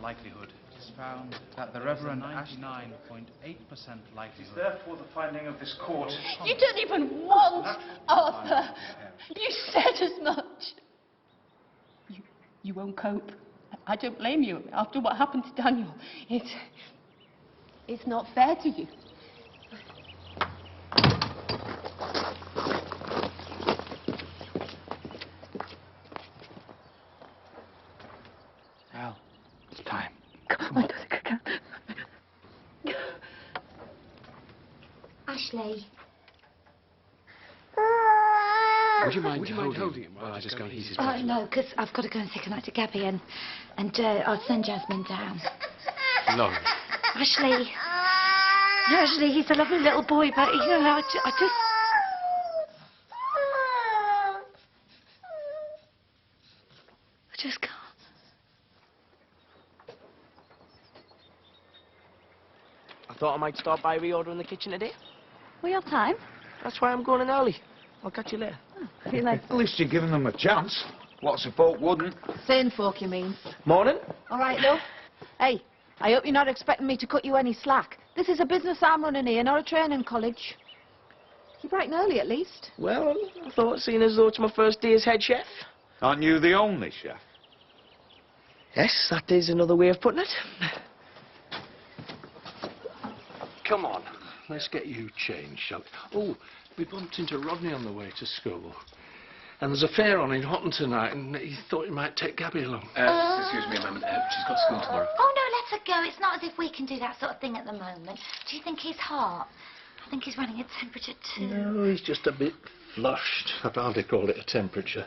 likelihood. It is found that the Reverend 99.8% likelihood. It is therefore the finding of this court. You don't even want Arthur. You said as much. You won't cope. I don't blame you. After what happened to Daniel, it's not fair to you. Al, it's time. Come on, Jessica. Ashley. Would you mind holding him while I just go and ease his Oh, no, because I've got to go and say goodnight to Gabby and I'll send Jasmine down. Laurie. Ashley. Ashley, he's a lovely little boy, but, you know, I just can't. I thought I might start by reordering the kitchen today. We have time. That's why I'm going in early. I'll catch you later. I feel like... At least you're giving them a chance. Lots of folk wouldn't. Sane folk, you mean? Morning. All right, love. Hey, I hope you're not expecting me to cut you any slack. This is a business I'm running here, not a training college. You're bright and early, at least. Well, I thought, seeing as though it's my first day as head chef. Aren't you the only chef? Yes, that is another way of putting it. Come on, let's get you changed, shall we? Oh, we bumped into Rodney on the way to school. And there's a fair on in Houghton tonight, and he thought he might take Gabby along. Excuse me a moment. She's got school tomorrow. Oh, no, let her go. It's not as if we can do that sort of thing at the moment. Do you think he's hot? I think he's running a temperature too. No, he's just a bit flushed. I'd hardly call it a temperature.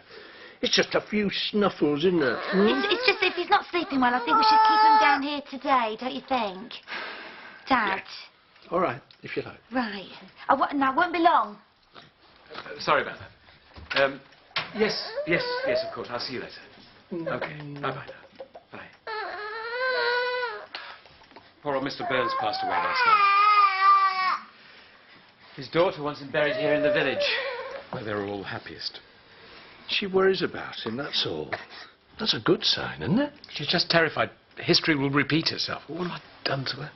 It's just a few snuffles, isn't it? It's just if he's not sleeping well, I think we should keep him down here today, don't you think? Dad? Yeah. All right, if you like. Right. Now, won't be long. Sorry about that. Yes, of course. I'll see you later. Okay. Bye-bye. Bye. Poor old Mr. Burns passed away last night. His daughter wants him buried here in the village, where they were all happiest. She worries about him, that's all. That's a good sign, isn't it? She's just terrified history will repeat itself. What have I done to her?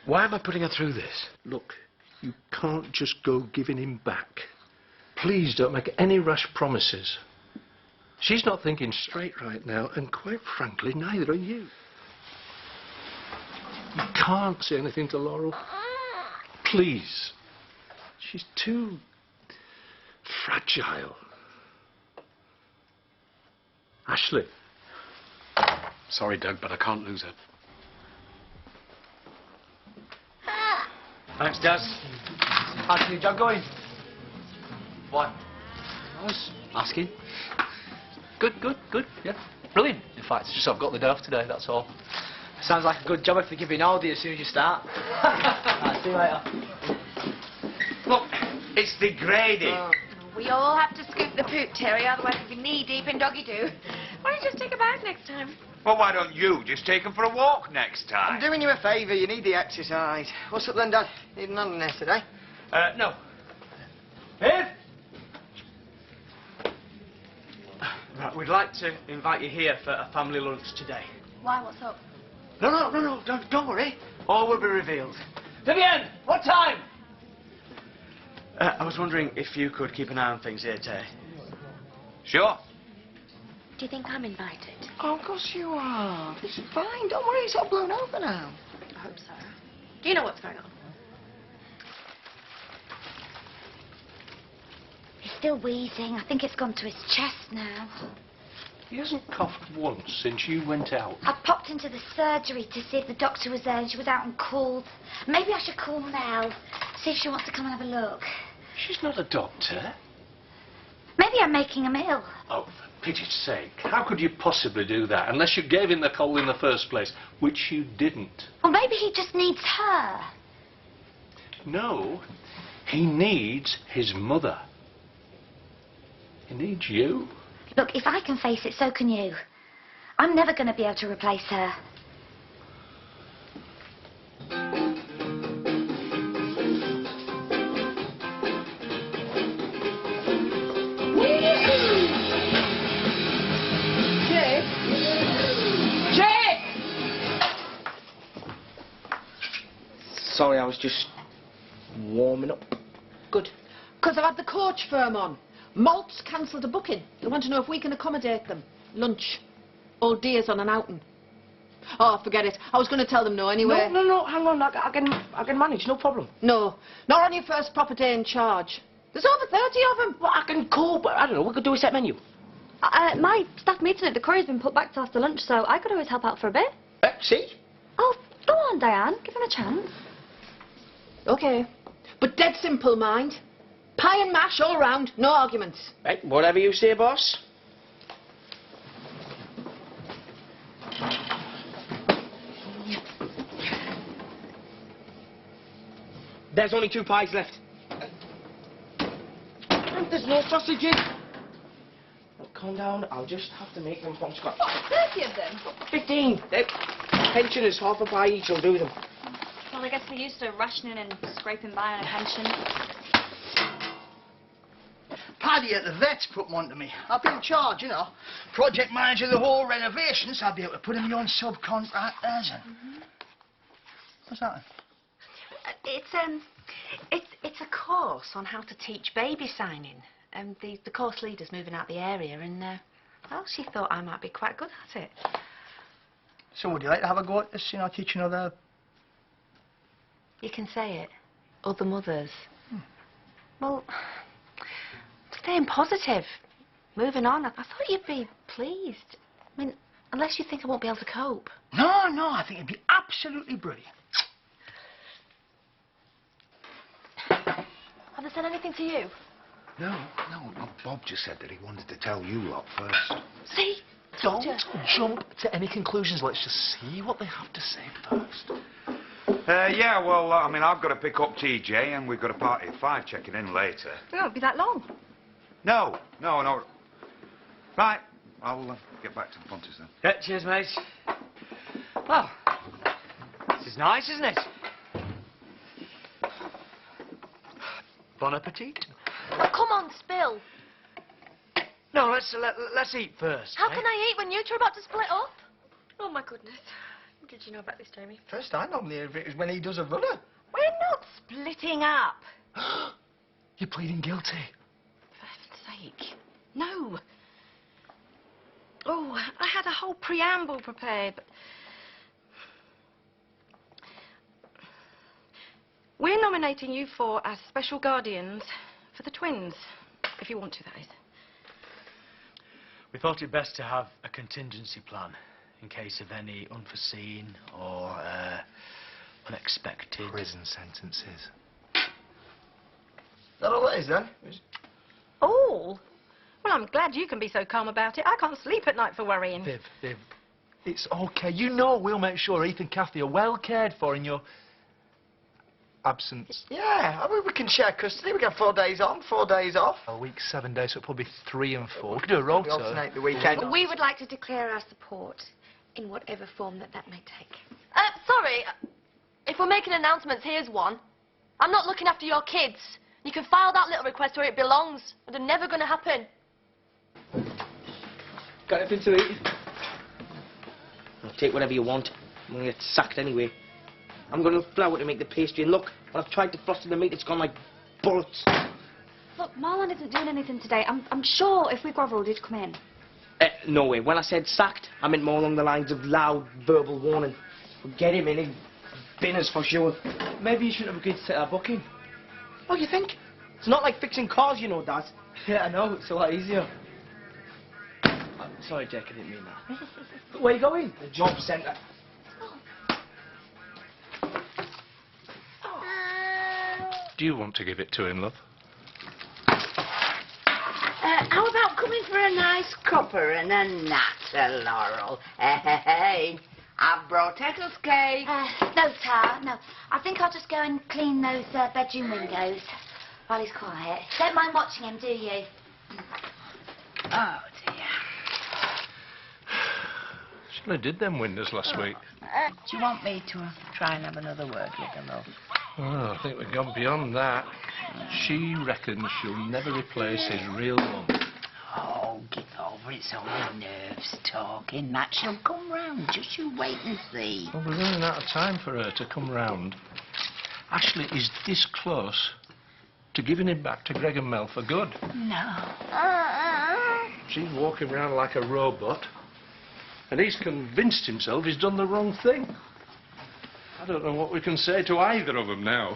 Why am I putting her through this? Look, you can't just go giving him back. Please don't make any rash promises. She's not thinking straight right now, and quite frankly, neither are you. You can't say anything to Laurel. Please. She's too fragile. Ashley. Sorry, Doug, but I can't lose her. Thanks, Daz. How's your job going? What? I was asking. Good, yeah. Brilliant. In fact, it's just I've got the day off today, that's all. Sounds like a good job if they're giving Aldi as soon as you start. Right, see you later. Look, it's degrading. We all have to scoop the poop, Terry, otherwise we'll be knee-deep in doggy-doo. Why don't you just take a bag next time? Well, why don't you just take them for a walk next time? I'm doing you a favour, you need the exercise. What's up then, Dad? Need an ananas today? No. Here? Right, we'd like to invite you here for a family lunch today. Why, what's up? No, don't worry. All will be revealed. Vivienne, what time? I was wondering if you could keep an eye on things here, Terry. Sure. Do you think I'm invited? Oh, of course you are. It's fine, don't worry, it's all blown over now. I hope so. Do you know what's going on? He's still wheezing. I think it's gone to his chest now. He hasn't coughed once since you went out. I popped into the surgery to see if the doctor was there and she was out and called. Maybe I should call Mel, see if she wants to come and have a look. She's not a doctor. Maybe I'm making him ill. Oh, for pity's sake, how could you possibly do that unless you gave him the cold in the first place, which you didn't? Or maybe he just needs her. No, he needs his mother. He needs you. Look, if I can face it, so can you. I'm never going to be able to replace her. Jake? Sorry, I was just warming up. Good. Because I've had the coach firm on. Malt's cancelled a booking. They want to know if we can accommodate them. Lunch. All dears on an outing. Oh, forget it. I was going to tell them no anyway. No, hang on. I can manage, no problem. No, not on your first proper day in charge. There's over 30 of them. Well, I can cope. I don't know, we could do a set menu. My staff meeting at the Curry's been put back to after lunch, so I could always help out for a bit. See? Oh, go on, Diane. Give him a chance. OK. But dead simple, mind. Pie and mash all round, no arguments. Right, whatever you say, boss. There's only 2 pies left. And there's no sausages. Well, calm down, I'll just have to make them from scratch. 30 of them? 15. Pensioners, half a pie each will do them. Well, I guess they're used to rationing and scraping by on a pension. Paddy at the vet's put one to me. I've been in charge, you know. Project manager of the whole renovation, so I'll be able to put him on subcontractors. What's that? It's a course on how to teach baby signing. The course leader's moving out the area and, well, she thought I might be quite good at it. So would you like to have a go at this, you know, teaching other... You can say it. Other mothers. Well, staying positive. Moving on. I thought you'd be pleased. I mean, unless you think I won't be able to cope. No, I think it'd be absolutely brilliant. Have they said anything to you? No, Bob just said that he wanted to tell you lot first. See? Don't jump to any conclusions. Let's just see what they have to say first. Yeah, well, I mean, I've got to pick up TJ, and we've got a party at 5 checking in later. It won't be that long. No. Right, I'll get back to the punters then. Yeah, cheers, mate. Well, this is nice, isn't it? Bon appetit. Oh, come on, spill. No, let's eat first. How can I eat when you two are about to split up? Oh, my goodness. Did you know about this, Jamie? First I normally hear of it is when he does a runner. We're not splitting up. You're pleading guilty. For heaven's sake. No. Oh, I had a whole preamble prepared, but... We're nominating you 4 as special guardians for the twins, if you want to, that is. We thought it best to have a contingency plan in case of any unforeseen or unexpected... Prison sentences. Is that all it is, then? All? Well, I'm glad you can be so calm about it. I can't sleep at night for worrying. Viv, it's okay. You know we'll make sure Ethan and Kathy are well cared for in your... absence. Yeah, I mean, we can share custody. We get 4 days on, 4 days off. A week, 7 days, so it'll probably 3 and 4. We could do a rota. We alternate the weekend. We would like to declare our support in whatever form that may take. Sorry. If we're making announcements, here's one. I'm not looking after your kids. You can file that little request where it belongs. But they're never going to happen. Got anything to eat? I'll take whatever you want. I'm going to get sacked anyway. I'm going to flour to make the pastry, and look, when I've tried to frost the meat, it's gone like bullets. Look, Marlon isn't doing anything today. I'm sure if we grovelled, he'd come in. No way. When I said sacked, I meant more along the lines of loud verbal warning. We'll get him in binners for sure. Maybe you shouldn't have agreed to take our booking. Oh, you think? It's not like fixing cars, you know, Dad. Yeah, I know. It's a lot easier. Sorry, Jake, I didn't mean that. Where are you going? The job centre. Do you want to give it to him, love? How about coming for a nice cuppa and a natter, Laurel? Hey, I've brought Eccles cake. No, Tar, no. I think I'll just go and clean those bedroom windows while he's quiet. Don't mind watching him, do you? Oh, dear. She only did them windows last week. Do you want me to try and have another word with her, love? Oh, I think we've gone beyond that. She reckons she'll never replace his real mum. Oh, get over it. It's only nerves talking. That she'll come round. Just you wait and see. Well, we're running out of time for her to come round. Ashley is this close to giving him back to Greg and Mel for good. No. She's walking around like a robot, and he's convinced himself he's done the wrong thing. I don't know what we can say to either of them now.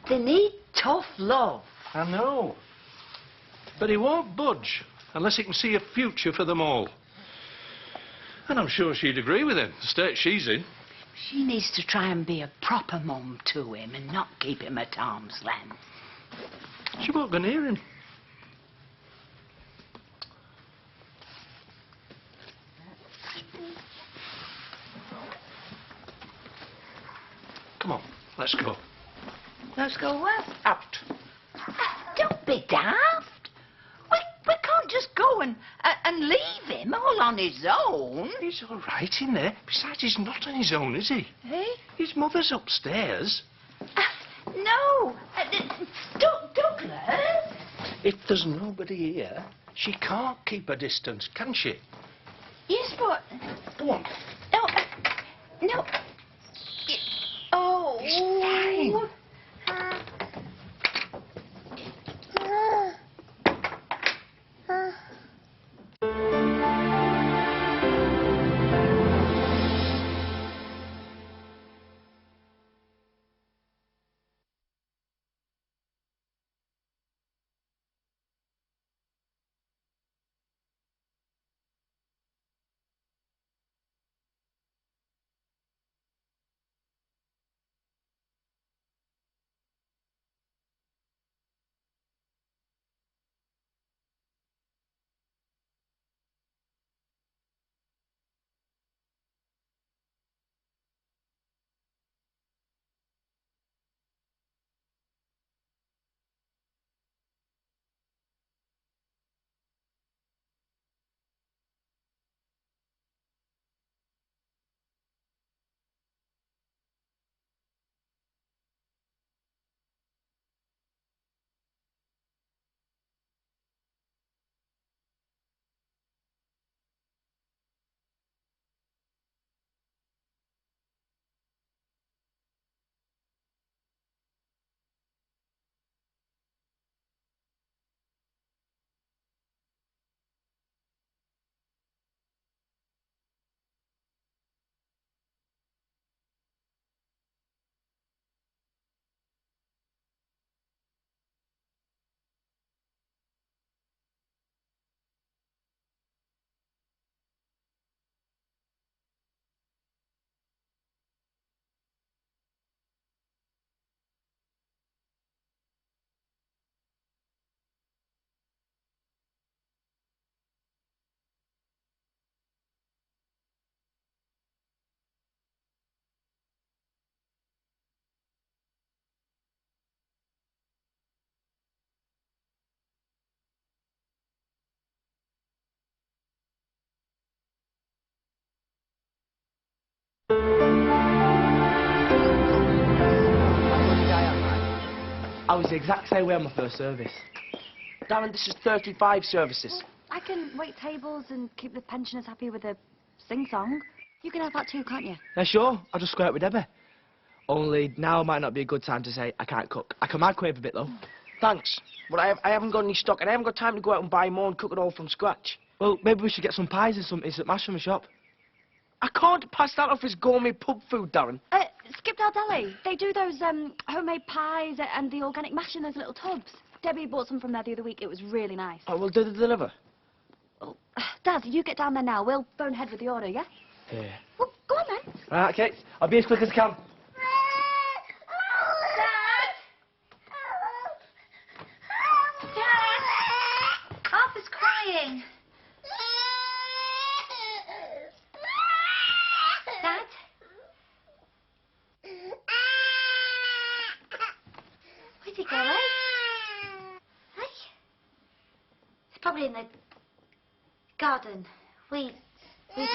They need tough love. I know. But he won't budge unless he can see a future for them all. And I'm sure she'd agree with him, the state she's in. She needs to try and be a proper mum to him and not keep him at arm's length. She won't go near him. Come on, let's go. Let's go where? Out. Don't be daft. We can't just go and leave him all on his own. He's all right in there. Besides, he's not on his own, is he? Eh? His mother's upstairs. No. Douglas. If there's nobody here, she can't keep a distance, can she? Yes, but... Go on. No. No. Oh. It's fine. I was the exact same way on my first service. Darren, this is 35 services. I can wait tables and keep the pensioners happy with a sing-song. You can have that too, can't you? Yeah, sure. I'll just square it with Debbie. Only now might not be a good time to say I can't cook. I can microwave a bit, though. Thanks, but I haven't got any stock, and I haven't got time to go out and buy more and cook it all from scratch. Well, maybe we should get some pies and some instant mash from the shop. I can't pass that off as gourmet pub food, Darren. Skipdale Deli. They do those homemade pies and the organic mash in those little tubs. Debbie bought some from there the other week. It was really nice. Oh, well, do they deliver? Well, Dad, you get down there now. We'll phone ahead with the order, yeah? Yeah. Well, go on then. Right, okay. I'll be as quick as I can. Dad! Arthur's crying. Dad? Where'd he go, eh? Hey? He's probably in the garden. We do.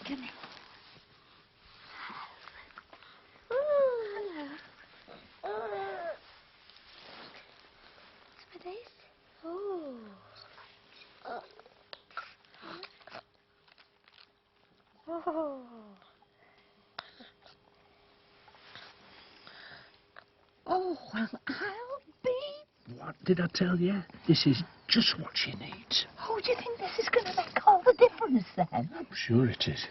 Come here. Some of this. Oh. Oh. Oh, well, I'll be... What did I tell you? This is just what she needs. Oh, do you think this is going to make all the difference then? I'm sure it is.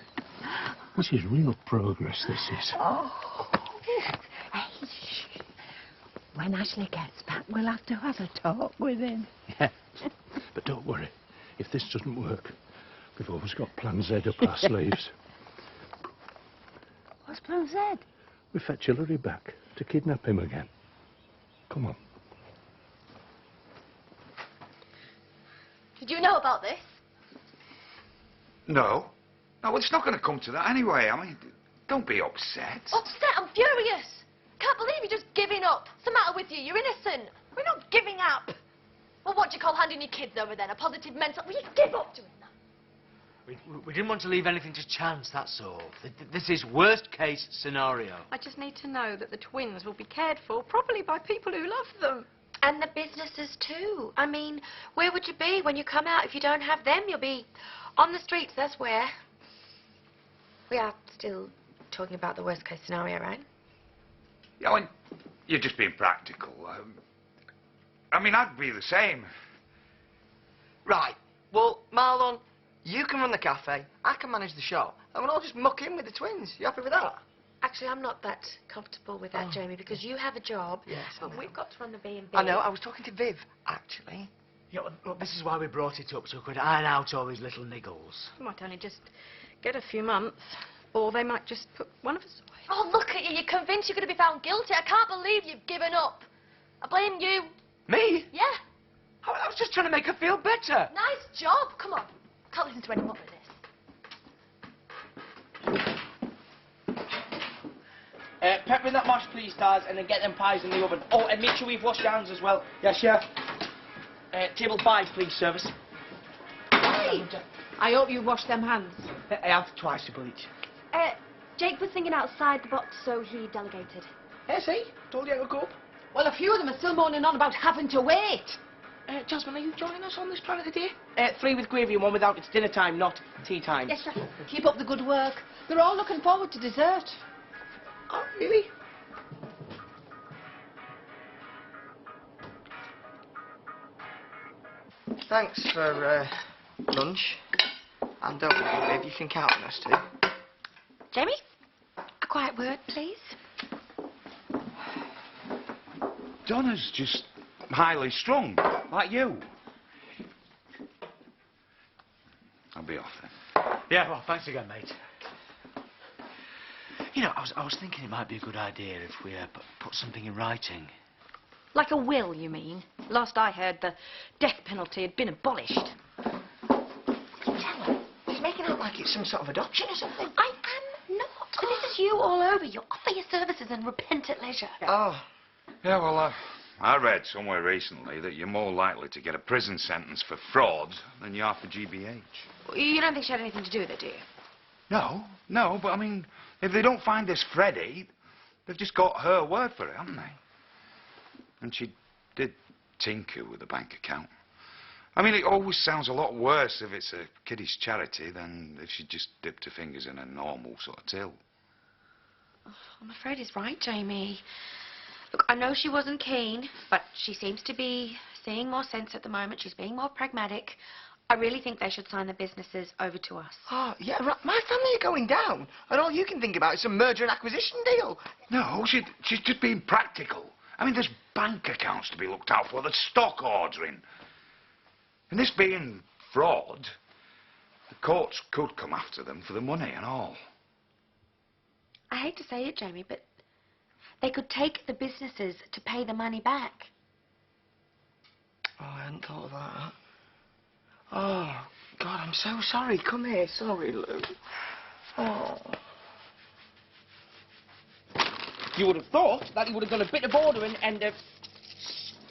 This is real progress, this is. Oh. Hey, shh. When Ashley gets back, we'll have to have a talk with him. Yeah. But don't worry. If this doesn't work, we've always got Plan Z up our sleeves. What's Plan Z? We fetch Hillary back to kidnap him again. Come on. Did you know about this? No. No, it's not going to come to that anyway. I mean, don't be upset. Upset? I'm furious. Can't believe you're just giving up. What's the matter with you? You're innocent. We're not giving up. Well, what do you call handing your kids over then? A positive mental... Will you give up doing that? We didn't want to leave anything to chance, that's all. This is worst-case scenario. I just need to know that the twins will be cared for properly by people who love them. And the businesses too. I mean, where would you be when you come out? If you don't have them, you'll be on the streets, that's where. We are still talking about the worst case scenario, right? Yeah, I mean, you're just being practical. I mean, I'd be the same. Right. Well, Marlon, you can run the cafe, I can manage the shop, and we'll all just muck in with the twins. You happy with that? Actually, I'm not that comfortable with that, Jamie, because you have a job. Yes, I and know. we've got to run the B&B. I know. I was talking to Viv, actually. Yeah, well, this is why we brought it up, so we could iron out all these little niggles. We might only just get a few months, or they might just put one of us away. Oh, look at you. You're convinced you're going to be found guilty. I can't believe you've given up. I blame you. Me? Yeah. I was just trying to make her feel better. Nice job. Come on. Can't listen to any more of this. Pepper in that mash, please, Dad, and then get them pies in the oven. Oh, and make sure we've washed your hands as well. Yes, Chef. Table 5, please, service. Hey! I hope you washed them hands. I have twice to bleach. Jake was thinking outside the box, so he delegated. Hey, see? Told you I could cope. Well, a few of them are still moaning on about having to wait. Jasmine, are you joining us on this plan of the day? 3 with gravy and 1 without. It's dinner time, not tea time. Yes, Chef. Keep up the good work. They're all looking forward to dessert. Oh, really? Thanks for lunch. And don't worry, Viv, you can count on us too. Jamie, a quiet word, please. Donna's just highly strung, like you. I'll be off then. Yeah, well, thanks again, mate. You know, I was thinking it might be a good idea if we put something in writing. Like a will, you mean? Last I heard, the death penalty had been abolished. Tell her. She's making out like it's some sort of adoption or something. I am not. But this is you all over. You offer your services and repent at leisure. Oh. Yeah, well, I read somewhere recently that you're more likely to get a prison sentence for fraud than you are for GBH. You don't think she had anything to do with it, do you? No, but I mean, if they don't find this Freddie, they've just got her word for it, haven't they? And she did tinker with the bank account. I mean, it always sounds a lot worse if it's a kiddies' charity than if she just dipped her fingers in a normal sort of till. Oh, I'm afraid he's right, Jamie. Look, I know she wasn't keen, but she seems to be seeing more sense at the moment. She's being more pragmatic. I really think they should sign the businesses over to us. Oh, yeah, right. My family are going down, and all you can think about is some merger and acquisition deal. No, she's just being practical. I mean, there's bank accounts to be looked out for, there's stock ordering. And this being fraud, the courts could come after them for the money and all. I hate to say it, Jamie, but they could take the businesses to pay the money back. Oh, I hadn't thought of that. Oh, God, I'm so sorry. Come here. Sorry, Lou. Oh. You would have thought that he would have done a bit of ordering and a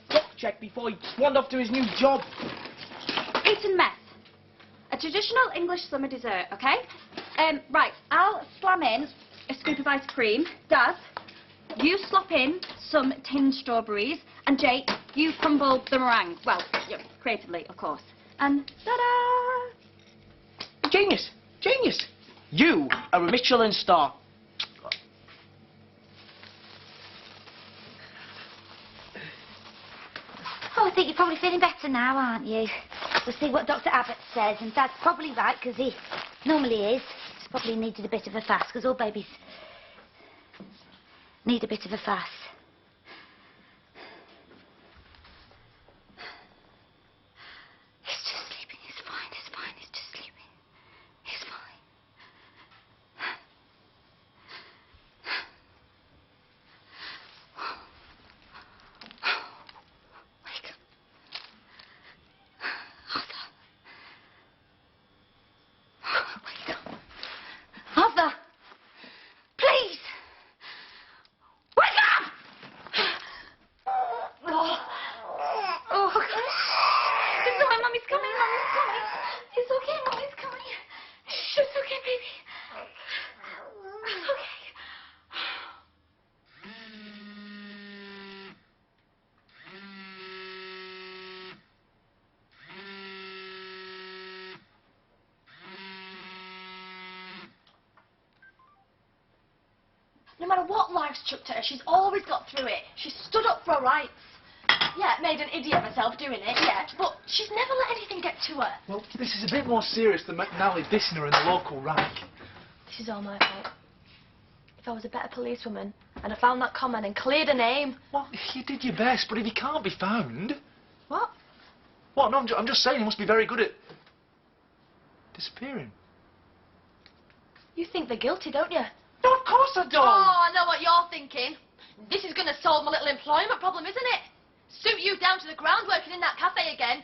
stock check before he swanned off to his new job. Eton mess. A traditional English summer dessert, okay? Right, I'll slam in a scoop of ice cream. Daz, you slop in some tinned strawberries. And Jake, you crumble the meringue. Well, creatively, of course. And ta-da! Genius! Genius! You are a Michelin star. Oh, I think you're probably feeling better now, aren't you? We'll see what Dr. Abbott says, and Dad's probably right, because he normally is. He's probably needed a bit of a fast, because all babies need a bit of a fast. He's just sleeping. He's fine. He's fine. He's just sleeping. He's fine. Wake up. Arthur. Wake up. Arthur. Please. Wake up! Oh. Oh, God. It's all right, Mummy's coming. Mummy's coming. It's okay, Mummy's coming. Shh, it's okay, baby. It's okay. No matter what life's chucked at her, she's always got through it. She's stood up for her rights. Yeah, made an idiot of herself doing it, yeah, but she's never let anything get to her. Well, this is a bit more serious than McNally dissing her in the local rank. This is all my fault. If I was a better policewoman, I'd have found that comment and cleared her name. Well, you did your best, but if he can't be found... What? What? No, I'm just saying he must be very good at... disappearing. You think they're guilty, don't you? No, of course I don't! Oh, I know what you're thinking. This is going to solve my little employment problem, isn't it? Suit you down to the ground working in that cafe again.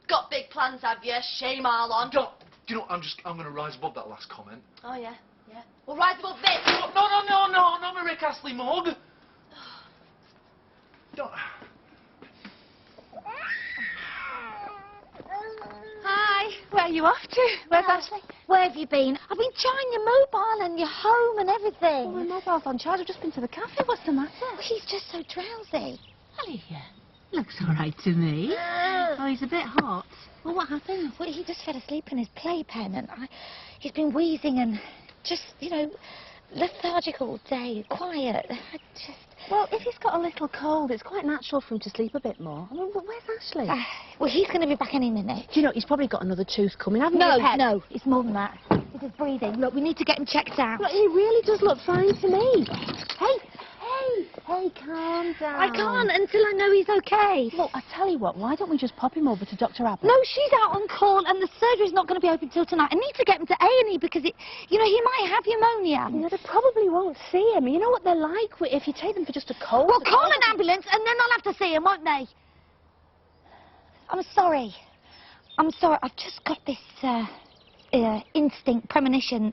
Got big plans, have you? Shame all on. Do you know, I'm going to rise above that last comment. Oh, yeah, yeah. Well, rise above this. No, not my Rick Astley mug. Don't... Hi, where are you off to? Where's Ashley? Where have you been? I've been trying your mobile and your home and everything. Well, my mobile's on charge. I've just been to the cafe. What's the matter? Well, he's just so drowsy. Olivia, looks all right to me. Oh, he's a bit hot. Well, what happened? Well, he just fell asleep in his playpen and he's been wheezing and just, lethargic all day, quiet. Well, if he's got a little cold, it's quite natural for him to sleep a bit more. I mean, where's Ashley? Well, he's going to be back any minute. Do you know, he's probably got another tooth coming, haven't you, Pet? No, it's more than that. It's his breathing. Look, we need to get him checked out. Look, he really does look fine to me. Hey, calm down. I can't until I know he's okay. Well, I tell you what, why don't we just pop him over to Dr. Abbott? No, she's out on call and the surgery's not going to be open till tonight. I need to get him to A&E because, he might have pneumonia. You know, they probably won't see him. You know what they're like if you take them for just a cold? Well, call an ambulance and then they'll have to see him, won't they? I'm sorry. I've just got this instinct, premonition.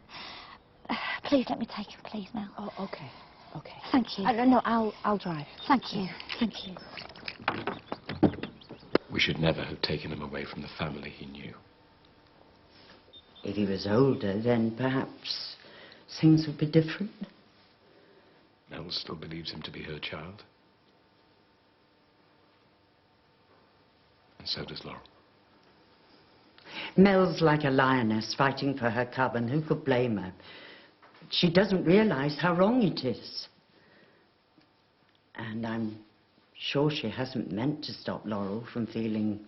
Please let me take him, please, Mel. Oh, okay. Okay. Thank you. No, I'll drive. Thank you. Thank you. We should never have taken him away from the family he knew. If he was older, then perhaps things would be different. Mel still believes him to be her child. And so does Laurel. Mel's like a lioness fighting for her cub, and who could blame her? She doesn't realise how wrong it is. And I'm sure she hasn't meant to stop Laurel from feeling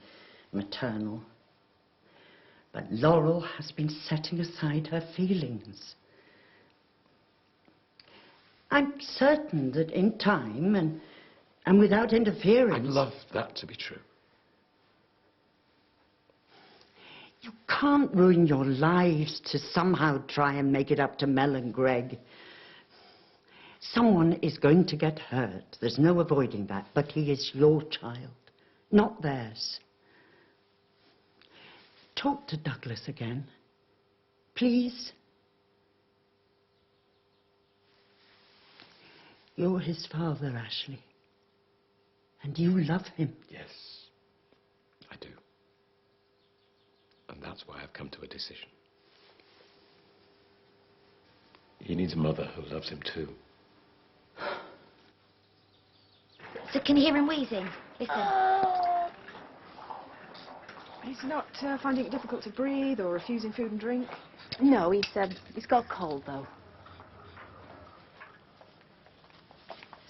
maternal. But Laurel has been setting aside her feelings. I'm certain that in time and without interference... I'd love that to be true. You can't ruin your lives to somehow try and make it up to Mel and Greg. Someone is going to get hurt. There's no avoiding that. But he is your child, not theirs. Talk to Douglas again, please. You're his father, Ashley. And you love him. Yes, I do. And that's why I've come to a decision. He needs a mother who loves him too. So can you hear him wheezing? Listen. He's not finding it difficult to breathe or refusing food and drink? No, he's got a cold, though.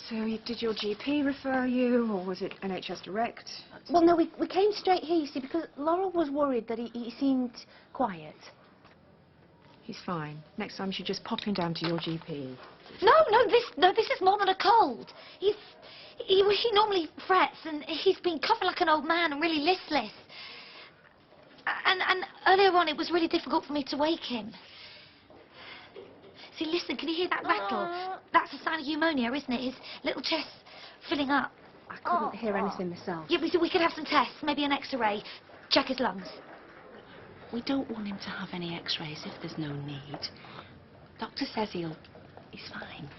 So did your GP refer you, or was it NHS Direct? Well, no, we came straight here, you see, because Laurel was worried that he seemed quiet. He's fine. Next time you should just pop him down to your GP. No, this is more than a cold. He normally frets, and he's been coughing like an old man and really listless. And earlier on, it was really difficult for me to wake him. See, listen, can you hear that rattle? That's a sign of pneumonia, isn't it? His little chest's filling up. I couldn't hear anything myself. Yeah, we could have some tests, maybe an X-ray, check his lungs. We don't want him to have any X-rays if there's no need. Doctor says he's fine.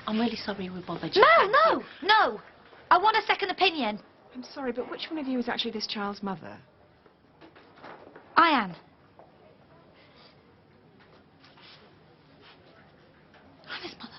I'm really sorry we bothered you. No! I want a second opinion. I'm sorry, but which one of you is actually this child's mother? I am. I'm his mother.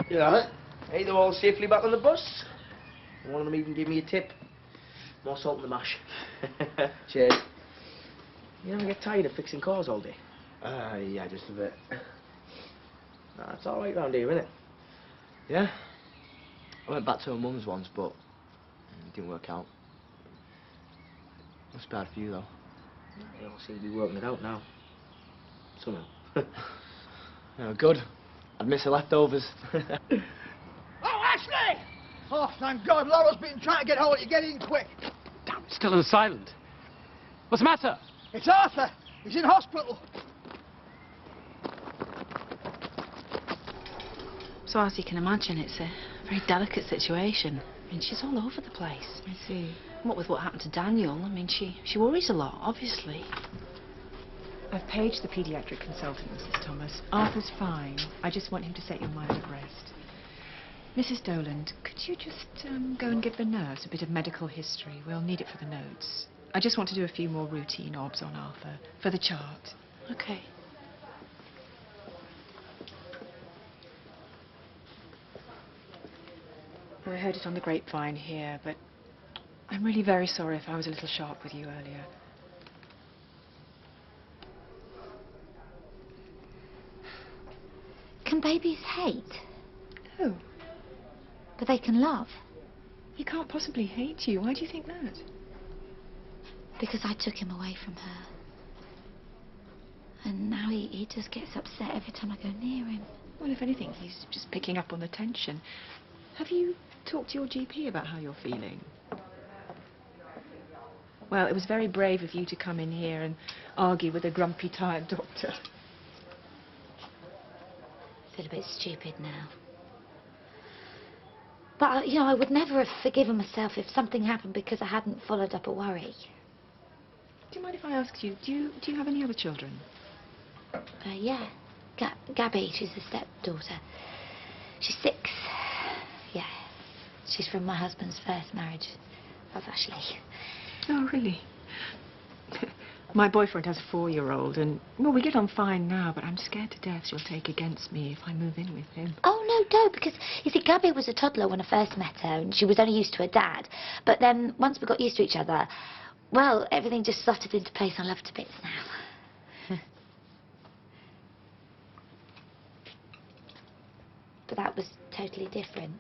You know it. Hey, they're all safely back on the bus. One of them even gave me a tip. More salt in the mash. Cheers. You never get tired of fixing cars all day? Yeah, just a bit. Nah, it's all right round here, isn't it? Yeah. I went back to her mum's once, but it didn't work out. Must be bad for you, though. They all seem to be working it out now. Somehow. Yeah, good. I'd miss the leftovers. Oh, Ashley! Oh, thank God, Laurel's been trying to get hold of you. Get in quick. Damn, still on silent. What's the matter? It's Arthur. He's in hospital. So as you can imagine, it's a very delicate situation. I mean, she's all over the place. I see. What with what happened to Daniel, I mean, she worries a lot, obviously. I've paged the paediatric consultant, Mrs. Thomas. Arthur's fine. I just want him to set your mind at rest. Mrs. Doland, could you just go and give the nurse a bit of medical history? We'll need it for the notes. I just want to do a few more routine obs on Arthur for the chart. Okay. Well, I heard it on the grapevine here, but I'm really very sorry if I was a little sharp with you earlier. Can babies hate? No. But they can love. He can't possibly hate you. Why do you think that? Because I took him away from her. And now he just gets upset every time I go near him. Well, if anything, he's just picking up on the tension. Have you talked to your GP about how you're feeling? Well, it was very brave of you to come in here and argue with a grumpy, tired doctor. I feel a bit stupid now. But, you know, I would never have forgiven myself if something happened because I hadn't followed up a worry. Do you mind if I ask you, do you have any other children? Yeah. Gabby, she's the stepdaughter. She's 6. Yeah. She's from my husband's first marriage of Ashley. Oh, really? My boyfriend has a 4-year-old, and, well, we get on fine now, but I'm scared to death she'll take against me if I move in with him. Oh, no, don't, because, you see, Gabby was a toddler when I first met her, and she was only used to her dad. But then, once we got used to each other, well, everything just slotted into place. I love her to bits now. But that was totally different.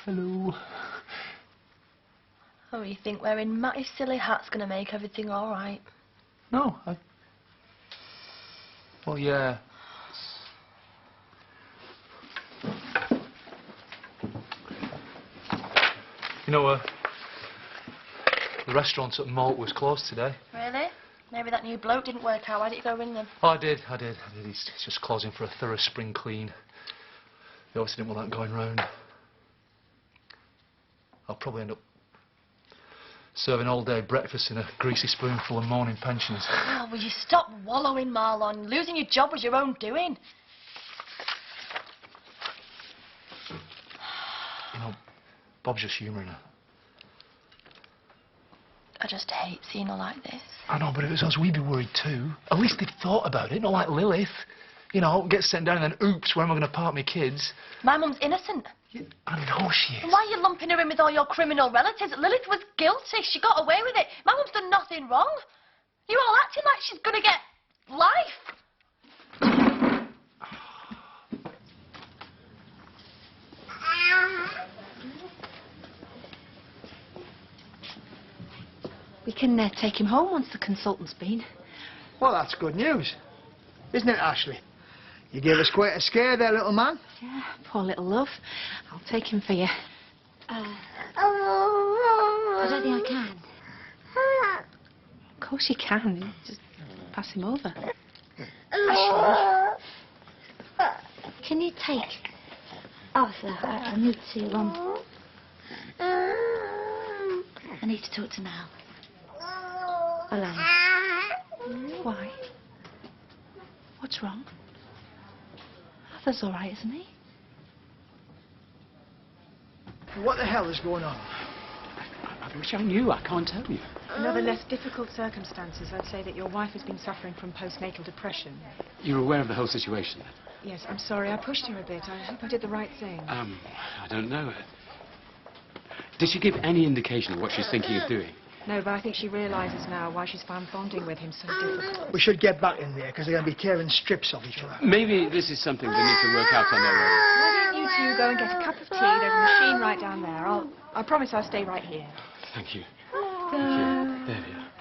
Hello. Oh, you think wearing Matty's silly hat's going to make everything all right? No, well, yeah. You know, the restaurant at Malt was closed today. Really? Maybe that new bloke didn't work out. Why didn't you go ring them? Oh, I did. He's just closing for a thorough spring clean. They obviously didn't want that going round. I'll probably end up serving all-day breakfast in a greasy spoonful of morning pensions. Oh, will you stop wallowing, Marlon? Losing your job was your own doing. You know, Bob's just humouring her. I just hate seeing her like this. I know, but if it was us, we'd be worried too. At least they'd thought about it, not like Lilith. You know, get sent down and then, oops, where am I going to park my kids? My mum's innocent. I know she is. And why are you lumping her in with all your criminal relatives? Lilith was guilty. She got away with it. My mum's done nothing wrong. You're all acting like she's going to get life. We can take him home once the consultant's been. Well, that's good news. Isn't it, Ashley? You gave us quite a scare there, little man. Yeah, poor little love. I'll take him for you. I don't think I can. Of course you can. Just pass him over. Ashley, can you take Arthur? I need to, I need to talk to Mal. Alone. Why? What's wrong? Arthur's all right, isn't he? What the hell is going on? I wish I knew. I can't tell you. In other less difficult circumstances, I'd say that your wife has been suffering from postnatal depression. You're aware of the whole situation, then? Yes, I'm sorry. I pushed her a bit. I hope I did the right thing. I don't know. Did she give any indication of what she's thinking of doing? No, but I think she realises now why she's found bonding with him so difficult. We should get back in there, because they're going to be tearing strips off each other. Maybe this is something they need to work out on their own. Why don't you two go and get a cup of tea? There's a machine right down there. I promise I'll stay right here. Thank you. Thank you. There we are.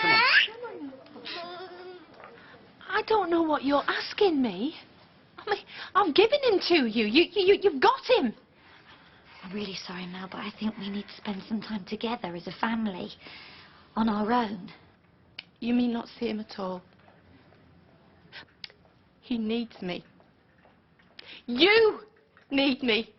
Come on. I don't know what you're asking me. I mean, I've given him to you. You've got him. I'm really sorry, Mel, but I think we need to spend some time together as a family, on our own. You mean not see him at all? He needs me. You need me.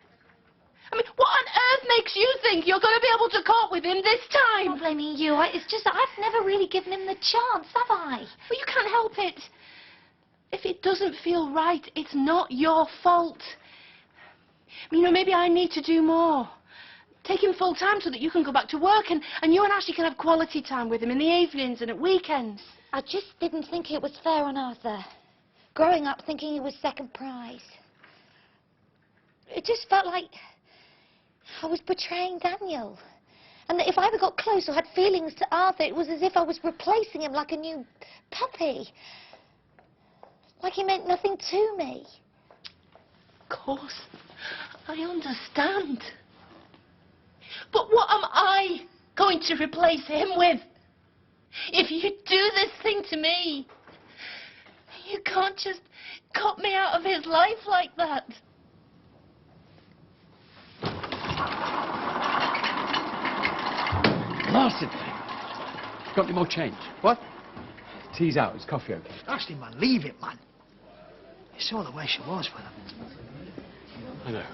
I mean, what on earth makes you think you're going to be able to cope with him this time? I'm not blaming you. It's just that I've never really given him the chance, have I? Well, you can't help it. If it doesn't feel right, it's not your fault. You know, maybe I need to do more. Take him full time so that you can go back to work and you and Ashley can have quality time with him in the evenings and at weekends. I just didn't think it was fair on Arthur. Growing up thinking he was second prize. It just felt like I was betraying Daniel. And that if I ever got close or had feelings to Arthur, it was as if I was replacing him like a new puppy. Like he meant nothing to me. Of course, I understand. But what am I going to replace him with? If you do this thing to me, you can't just cut me out of his life like that. Martin! Got any more change? What? Tea's out. Is coffee okay? Ashley, man, leave it, man. You saw the way she was with him. I know.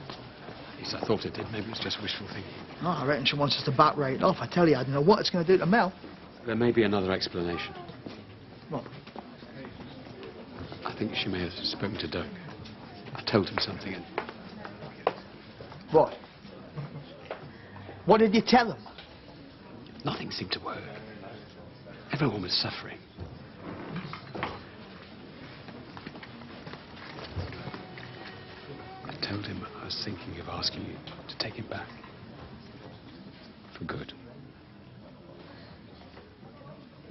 At least I thought it did. Maybe it was just wishful thinking. Oh, I reckon she wants us to back right off. I tell you, I don't know what it's going to do to Mel. There may be another explanation. What? I think she may have spoken to Doug. I told him something and... What? What did you tell him? Nothing seemed to work. Everyone was suffering. I told him I was thinking of asking you to take him back. For good.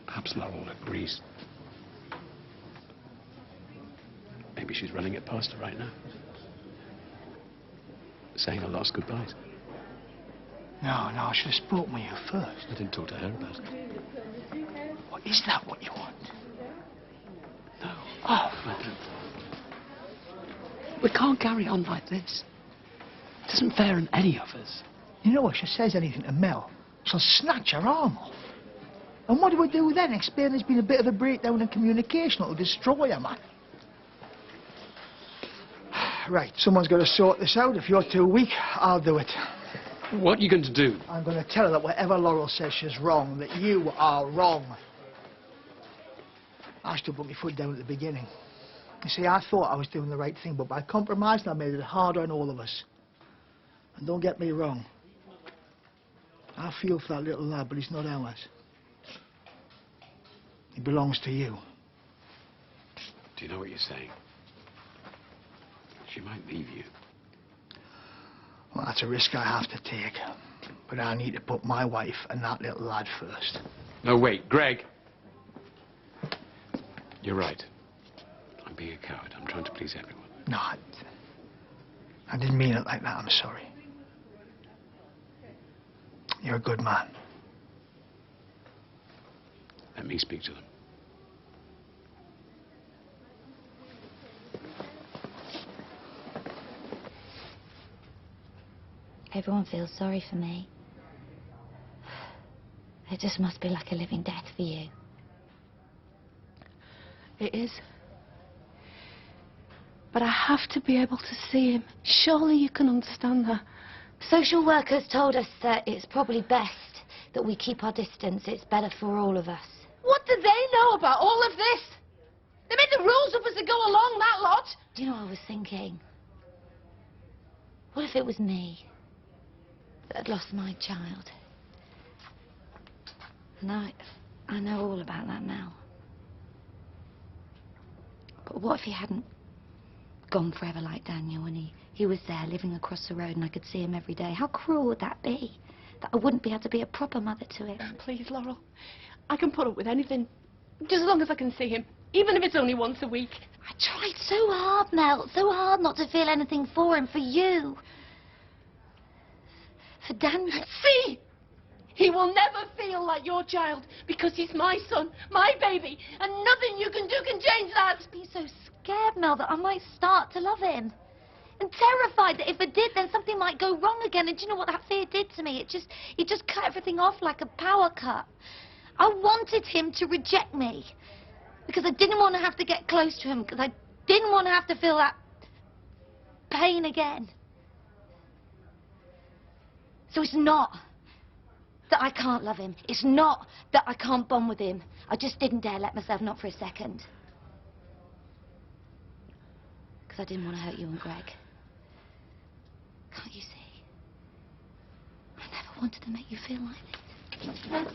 Perhaps Laurel agrees. Maybe she's running it past her right now. Saying our last goodbyes. No, I should have spoken with you first. I didn't talk to her about it. What, is that what you want? No. Oh, I don't. We can't carry on like this. It isn't fair on any of us. You know, if she says anything to Mel, she'll snatch her arm off. And what do we do then? Explain there's been a bit of a breakdown in communication. It'll destroy her, man. Right, someone's got to sort this out. If you're too weak, I'll do it. What are you going to do? I'm going to tell her that whatever Laurel says she's wrong, that you are wrong. I still put my foot down at the beginning. You see, I thought I was doing the right thing, but by compromising, I made it harder on all of us. And don't get me wrong. I feel for that little lad, but he's not ours. He belongs to you. Do you know what you're saying? She might leave you. Well, that's a risk I have to take. But I need to put my wife and that little lad first. No, wait, Greg. You're right. I'm being a coward. I'm trying to please everyone. No, I didn't mean it like that. I'm sorry. You're a good man. Let me speak to them. Everyone feels sorry for me. It just must be like a living death for you. It is. But I have to be able to see him. Surely you can understand that. Social workers told us that it's probably best that we keep our distance. It's better for all of us. What do they know about all of this? They made the rules up as they go along, that lot. Do you know what I was thinking? What if it was me that had lost my child? And I know all about that now. But what if he hadn't gone forever like Daniel and he was there living across the road and I could see him every day? How cruel would that be? That I wouldn't be able to be a proper mother to him. Please, Laurel. I can put up with anything. Just as long as I can see him. Even if it's only once a week. I tried so hard, Mel. So hard not to feel anything for him, for you. For Daniel. See? He will never feel like your child because he's my son, my baby, and nothing you can do can change that. I'd be so scared, Mel, that I might start to love him. And terrified that if I did, then something might go wrong again. And do you know what that fear did to me? It just cut everything off like a power cut. I wanted him to reject me because I didn't want to have to get close to him, because I didn't want to have to feel that pain again. So it's not that I can't love him. It's not that I can't bond with him. I just didn't dare let myself, not for a second. Because I didn't want to hurt you and Greg. Can't you see? wanted to make you feel like this.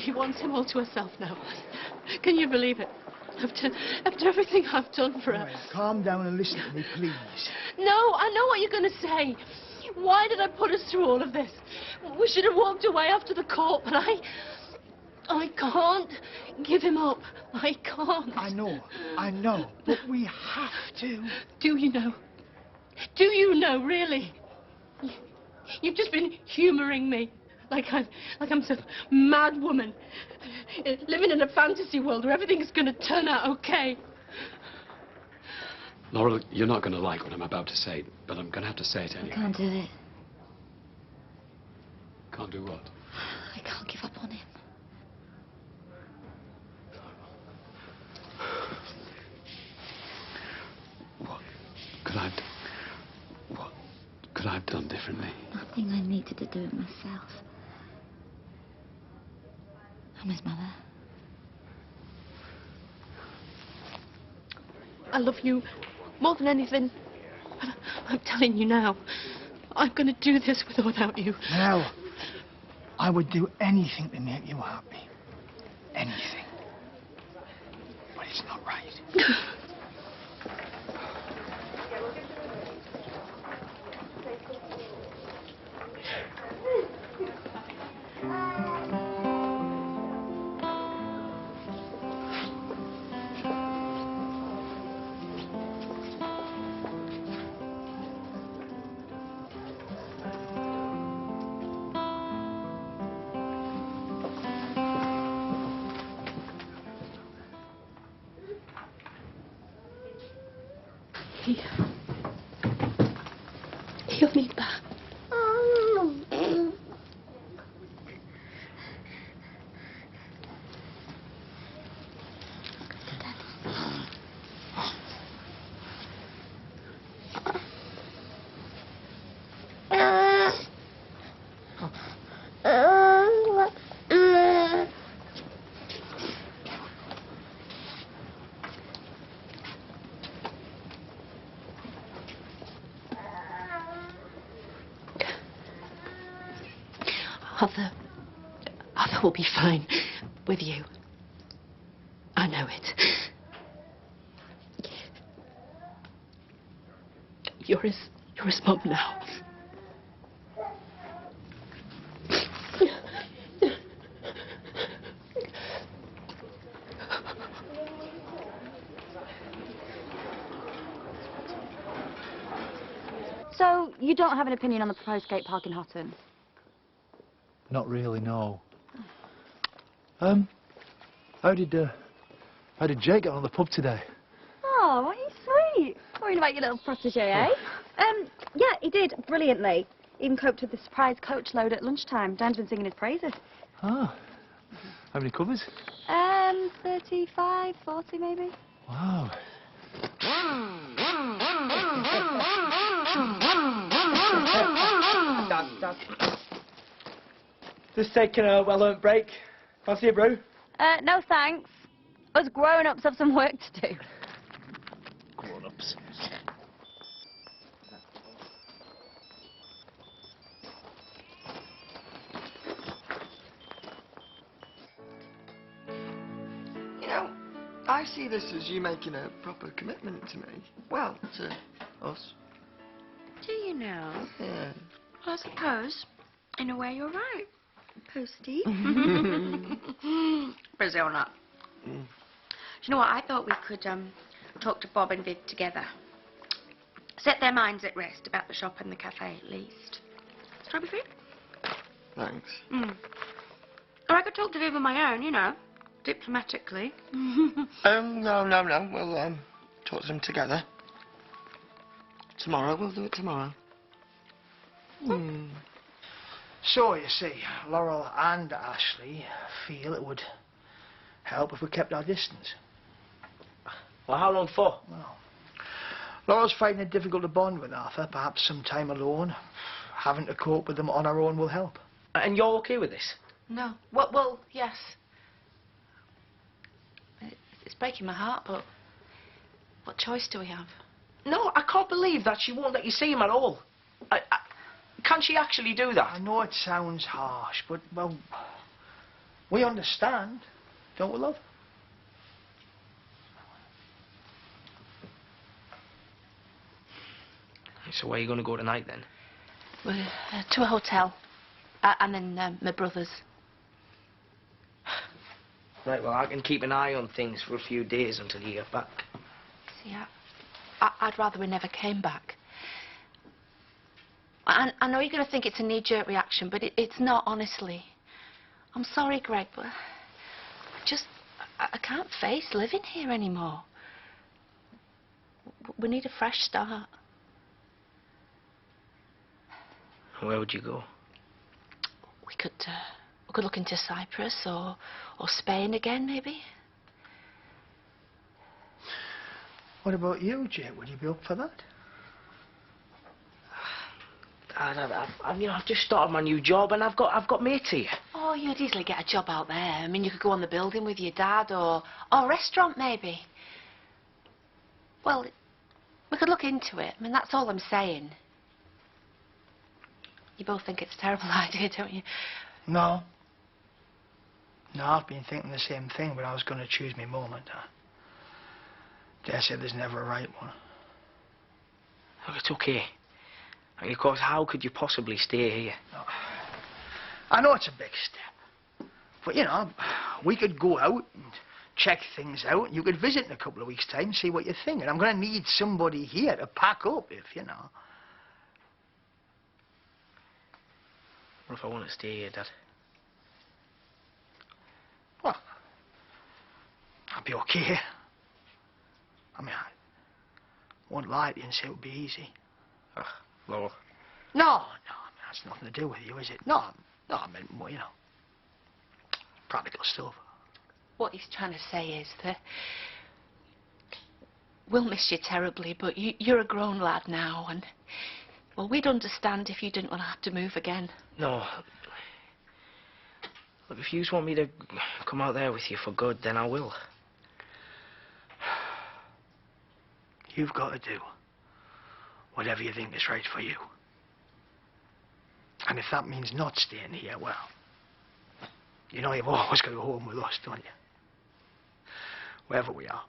She wants him all to herself now. Can you believe it? After everything I've done for her. Right, calm down and listen to me, please. No, I know what you're going to say. Why did I put us through all of this? We should have walked away after the court, but I can't give him up. I can't. I know, but we have to. Do you know? Do you know, really? You've just been humouring me. Like I'm some mad woman living in a fantasy world where everything's going to turn out okay. Laurel, you're not going to like what I'm about to say, but I'm going to have to say it anyway. I can't do it. Can't do what? I can't give up on him. What could I have done differently? Nothing. I needed to do it myself. I'm his mother. I love you more than anything. But I'm telling you now, I'm going to do this with or without you. Nell, I would do anything to make you happy. Anything. But it's not right. He'll be back. Arthur will be fine with you. I know it. You're You're his mum now. So, you don't have an opinion on the proposed skate park in Hotton? Not really, no. How did Jake get on the pub today? Oh, what are you sweet. Worrying about your little protege, eh? Yeah, he did brilliantly. Even coped with the surprise coach load at lunchtime. Dan's been singing his praises. Ah. How many covers? 35, 40 maybe. Wow. Dad. Just taking a well-earned break. Fancy a brew? No thanks. Us grown-ups have some work to do. Grown-ups. You know, I see this as you making a proper commitment to me. Well, to us. Do you know? Yeah. Well, I suppose, in a way, you're right, Posty. Brazil or not. Do you know what? I thought we could talk to Bob and Viv together. Set their minds at rest about the shop and the cafe, at least. Strawberry fruit? Thanks. Or I could talk to Viv on my own, you know, diplomatically. No. We'll talk to them together. Tomorrow. We'll do it tomorrow. So, you see, Laurel and Ashley feel it would help if we kept our distance. Well, how long for? Well, Laurel's finding it difficult to bond with Arthur. Perhaps some time alone. Having to cope with them on our own will help. And you're okay with this? No. Well, yes. It's breaking my heart, but what choice do we have? No, I can't believe that she won't let you see him at all. Can she actually do that? I know it sounds harsh, but, well, we understand, don't we, love? So where are you going to go tonight, then? We're to a hotel. And then my brother's. Right, well, I can keep an eye on things for a few days until you get back. See, I'd rather we never came back. I know you're going to think it's a knee-jerk reaction, but it's not, honestly. I'm sorry, Greg, but I can't face living here anymore. We need a fresh start. Where would you go? We could look into Cyprus or Spain again, maybe. What about you, Jake? Would you be up for that? I've just started my new job and I've got mates here. Oh, you'd easily get a job out there. I mean, you could go on the building with your dad or a restaurant, maybe. Well, we could look into it. I mean, that's all I'm saying. You both think it's a terrible idea, don't you? No. No, I've been thinking the same thing, but I was going to choose my moment. Dare say there's never a right one. Look, it's okay. And of course, how could you possibly stay here? No. I know it's a big step. But, you know, we could go out and check things out. And you could visit in a couple of weeks' time and see what you think. And I'm going to need somebody here to pack up if, you know. What if I want to stay here, Dad? Well, I'll be okay. I mean, I won't lie to you and say it would be easy. Laurel. No, I mean, that's nothing to do with you, is it? No, I meant more, you know, practical stuff. What he's trying to say is that we'll miss you terribly, but you're a grown lad now, and, well, we'd understand if you didn't want to have to move again. No. Look, if you just want me to come out there with you for good, then I will. You've got to do whatever you think is right for you. And if that means not staying here, well, you know you've always got to go home with us, don't you? Wherever we are.